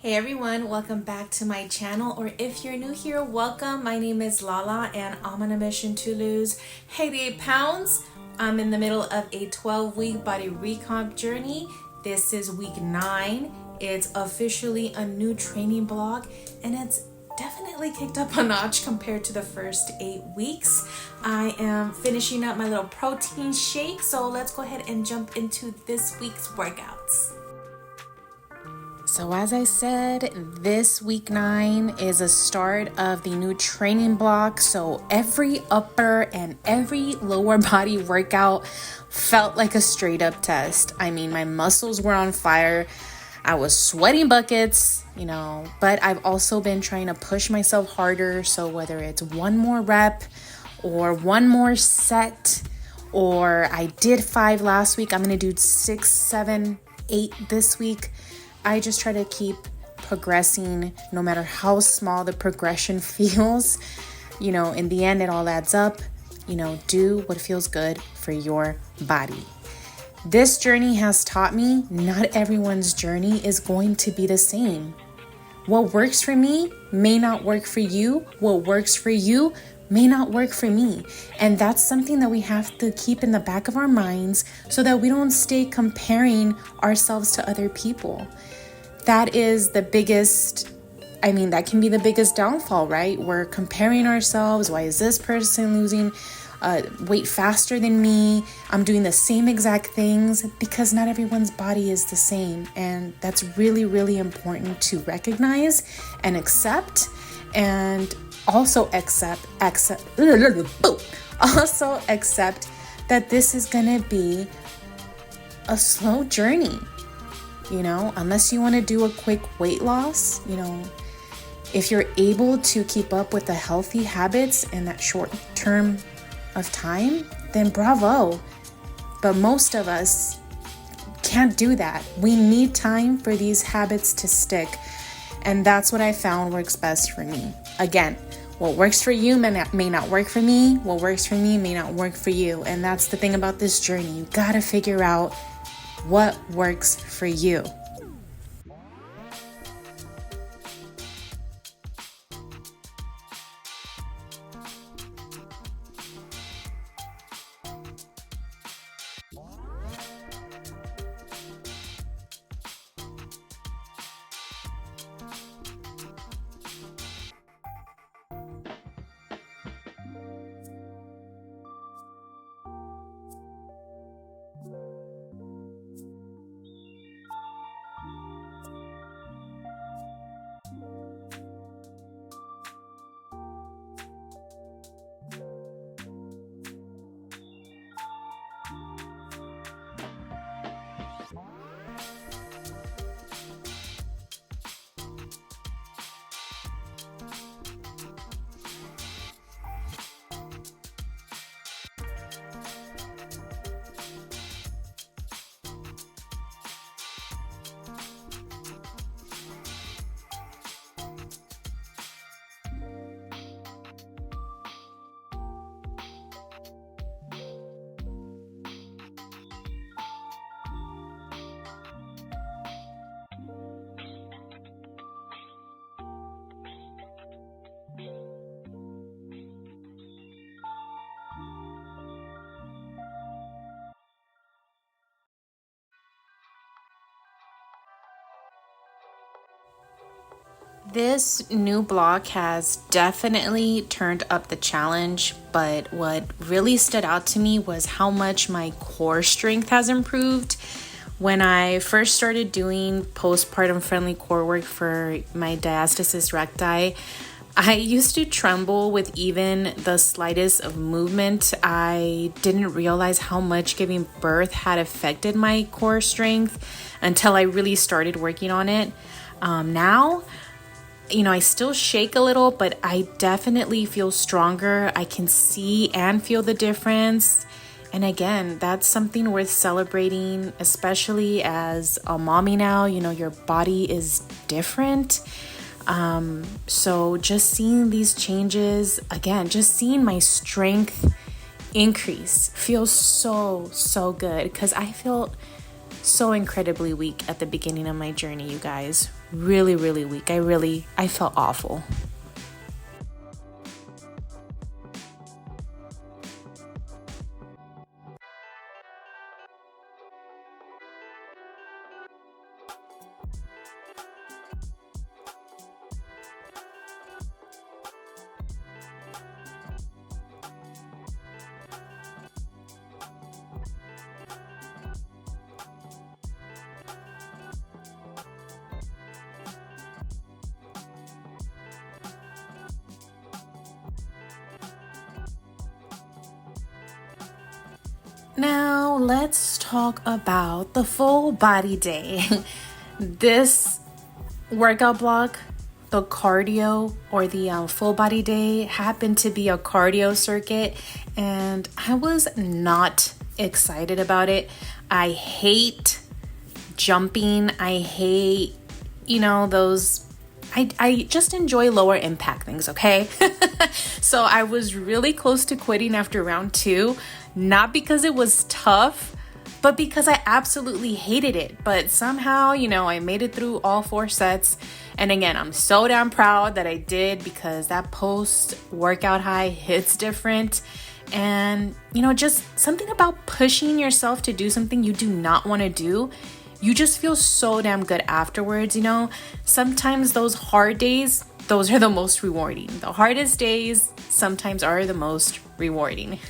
Hey everyone, welcome back to my channel, or if you're new here, welcome. My name is Lala and I'm on a mission to lose 88 pounds. I'm in the middle of a 12-week body recomp journey. This is week 9. It's officially a new training block and it's definitely kicked up a notch compared to the first 8 weeks. I am finishing up my little protein shake, so let's go ahead and jump into this week's workouts. So as I said, this week 9 is a start of the new training block. So every upper and every lower body workout felt like a straight up test. I mean, my muscles were on fire. I was sweating buckets, but I've also been trying to push myself harder. So whether it's one more rep or one more set, or I did 5 last week, I'm going to do 6, 7, 8 this week. I just try to keep progressing no matter how small the progression feels. In the end, it all adds up. Do what feels good for your body. This journey has taught me not everyone's journey is going to be the same. What works for me may not work for you. What works for you may not work for me. And that's something that we have to keep in the back of our minds so that we don't stay comparing ourselves to other people. That is the biggest, that can be the biggest downfall, right? We're comparing ourselves. Why is this person losing weight faster than me? I'm doing the same exact things, because not everyone's body is the same. And that's really, really important to recognize and accept, and also accept that this is going to be a slow journey. Unless you want to do a quick weight loss, if you're able to keep up with the healthy habits in that short term of time, then bravo. But most of us can't do that. We need time for these habits to stick. And that's what I found works best for me. Again, what works for you may not work for me. What works for me may not work for you. And that's the thing about this journey. You got to figure out what works for you. This new block has definitely turned up the challenge, but what really stood out to me was how much my core strength has improved. When I first started doing postpartum friendly core work for my diastasis recti, I used to tremble with even the slightest of movement. I didn't realize how much giving birth had affected my core strength until I really started working on it. Now, I still shake a little, but I definitely feel stronger. I can see and feel the difference. And again, that's something worth celebrating, especially as a mommy now. Your body is different. So just seeing these changes, again, just seeing my strength increase feels so good, because I felt so incredibly weak at the beginning of my journey, you guys. really, really weak. I felt awful. Now let's talk about the full body day. This workout block, the cardio or the full body day, happened to be a cardio circuit, and I was not excited about it. I hate jumping. I hate, those. I just enjoy lower impact things, okay? So I was really close to quitting after round 2, not because it was tough, but because I absolutely hated it. But somehow, I made it through all 4 sets. And again, I'm so damn proud that I did, because that post-workout high hits different. And, just something about pushing yourself to do something you do not want to do. You just feel so damn good afterwards, Sometimes those hard days, those are the most rewarding. The hardest days sometimes are the most rewarding.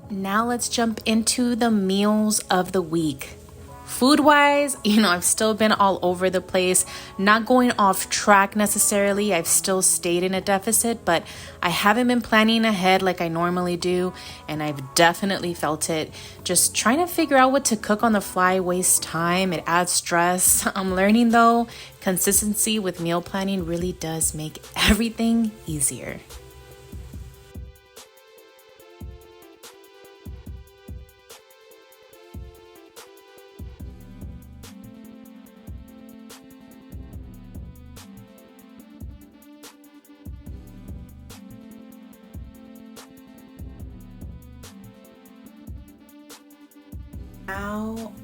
Now let's jump into the meals of the week. Food-wise, I've still been all over the place, not going off track necessarily. I've still stayed in a deficit, but I haven't been planning ahead like I normally do, and I've definitely felt it. Just trying to figure out what to cook on the fly wastes time. It adds stress. I'm learning though, consistency with meal planning really does make everything easier.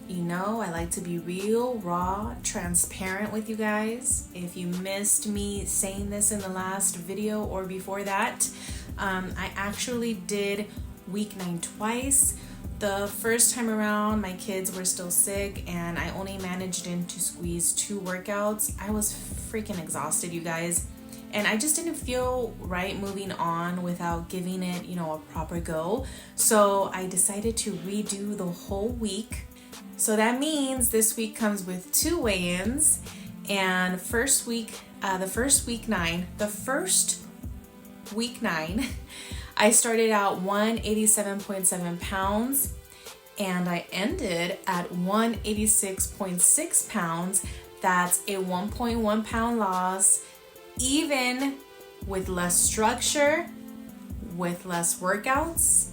Now, I like to be real, raw, transparent with you guys. If you missed me saying this in the last video or before that, I actually did week 9 twice. The first time around, my kids were still sick and I only managed to squeeze 2 workouts. I was freaking exhausted, you guys. And I just didn't feel right moving on without giving it, a proper go. So I decided to redo the whole week. So that means this week comes with 2 weigh-ins. And the first week 9, I started out 187.7 pounds and I ended at 186.6 pounds. That's a 1.1 pound loss. Even with less structure, with less workouts,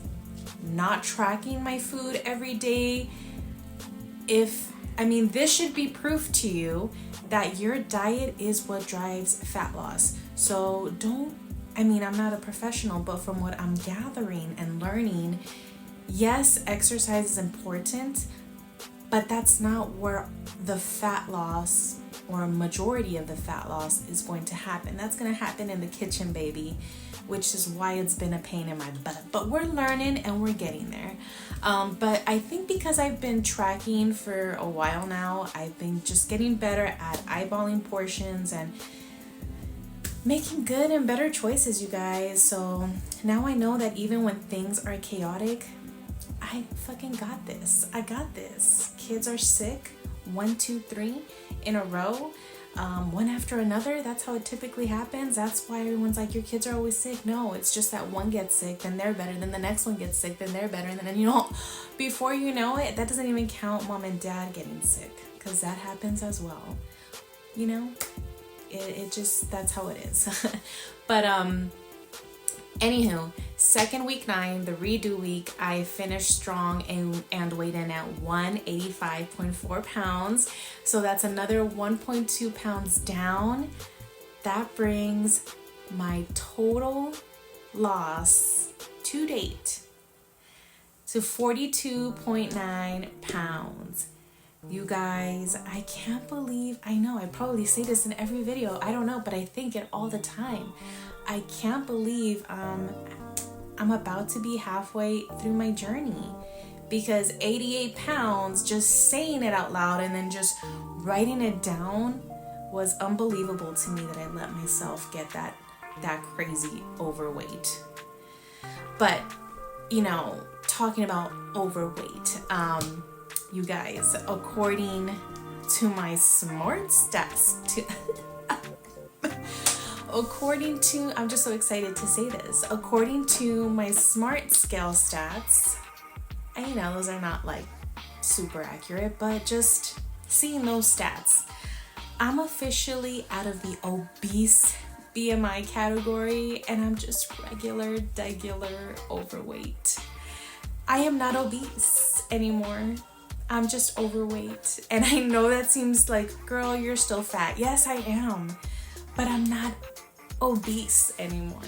not tracking my food every day. This should be proof to you that your diet is what drives fat loss. So I'm not a professional, but from what I'm gathering and learning, yes, exercise is important, but that's not where the fat loss or a majority of the fat loss is going to happen. That's going to happen in the kitchen, baby, which is why it's been a pain in my butt. But we're learning and we're getting there. But I think because I've been tracking for a while now, I've been just getting better at eyeballing portions and making good and better choices, you guys. So now I know that even when things are chaotic, I fucking got this. I got this. Kids are sick. 1, 2, 3 in a row, one after another. That's how it typically happens. That's why everyone's like, your kids are always sick. No, it's just that one gets sick, then they're better, then the next one gets sick, then they're better, and then before you know it, that doesn't even count mom and dad getting sick, because that happens as well. It just, that's how it is. But Anywho, second week 9, the redo week, I finished strong and weighed in at 185.4 pounds. So that's another 1.2 pounds down. That brings my total loss to date to 42.9 pounds. You guys, I can't believe, I know I probably say this in every video, I don't know, but I think it all the time. I can't believe I'm about to be halfway through my journey, because 88 pounds, just saying it out loud and then just writing it down was unbelievable to me, that I let myself get that crazy overweight. But, you know, talking about overweight, you guys, according to my smart stats, I'm just so excited to say this. According to my smart scale stats, and you know, those are not like super accurate, but just seeing those stats, I'm officially out of the obese BMI category, and I'm just regular overweight. I am not obese anymore. I'm just overweight. And I know that seems like, girl, you're still fat. Yes, I am. But I'm not obese anymore.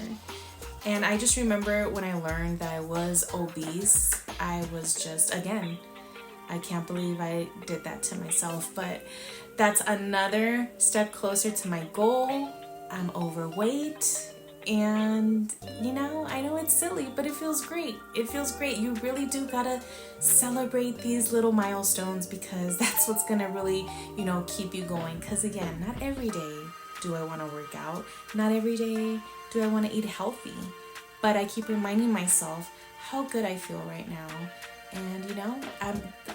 And I just remember when I learned that I was obese, I was just, again, I can't believe I did that to myself. But that's another step closer to my goal. I'm overweight. And, you know, I know it's silly, but it feels great. It feels great. You really do gotta celebrate these little milestones, because that's what's gonna really, you know, keep you going. Because again, not every day do I want to work out. Not every day do I want to eat healthy. But I keep reminding myself how good I feel right now. And, you know,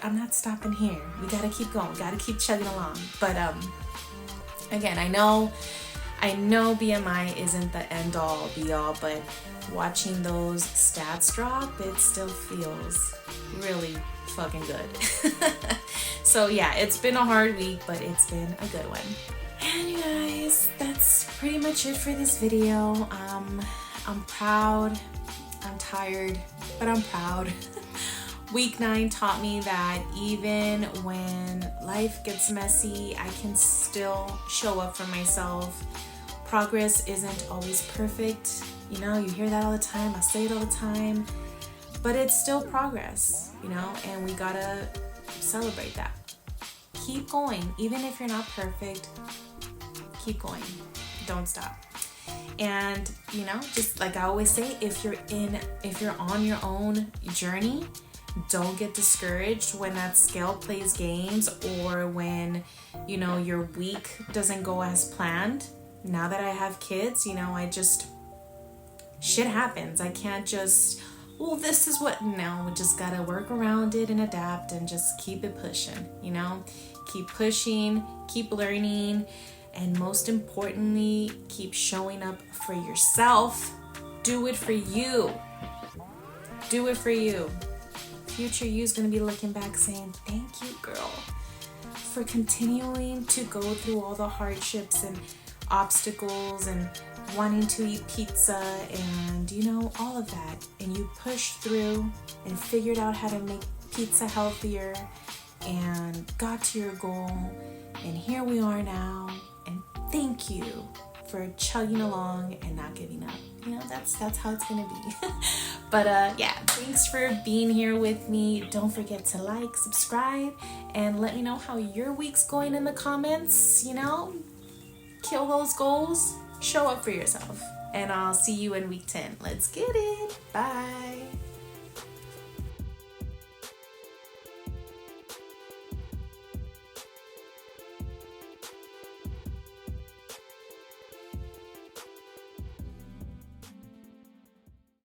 I'm not stopping here. We gotta keep going. Gotta keep chugging along. But again, I know BMI isn't the end all be all, but watching those stats drop, it still feels really fucking good. So yeah, it's been a hard week, but it's been a good one. And you guys, that's pretty much it for this video. I'm proud. I'm tired, but I'm proud. Week 9 taught me that even when life gets messy, I can still show up for myself. Progress isn't always perfect. You know, you hear that all the time. I say it all the time. But it's still progress, you know, and we gotta celebrate that. Keep going. Even if you're not perfect, keep going. Don't stop. And, you know, just like I always say, if you're on your own journey, don't get discouraged when that scale plays games, or when, you know, your week doesn't go as planned. Now that I have kids, you know, shit happens. I can't just, well, this is what, no, we just gotta work around it and adapt and just keep it pushing, you know? Keep pushing, keep learning, and most importantly, keep showing up for yourself. Do it for you. Do it for you. Future you is gonna be looking back saying, thank you, girl, for continuing to go through all the hardships and obstacles and wanting to eat pizza and, you know, all of that. And you pushed through and figured out how to make pizza healthier and got to your goal. And here we are now. And thank you for chugging along and not giving up. You know, that's how it's gonna be. But yeah, thanks for being here with me. Don't forget to like, subscribe, and let me know how your week's going in the comments. You know, kill those goals, show up for yourself, and I'll see you in week 10. Let's get it. Bye.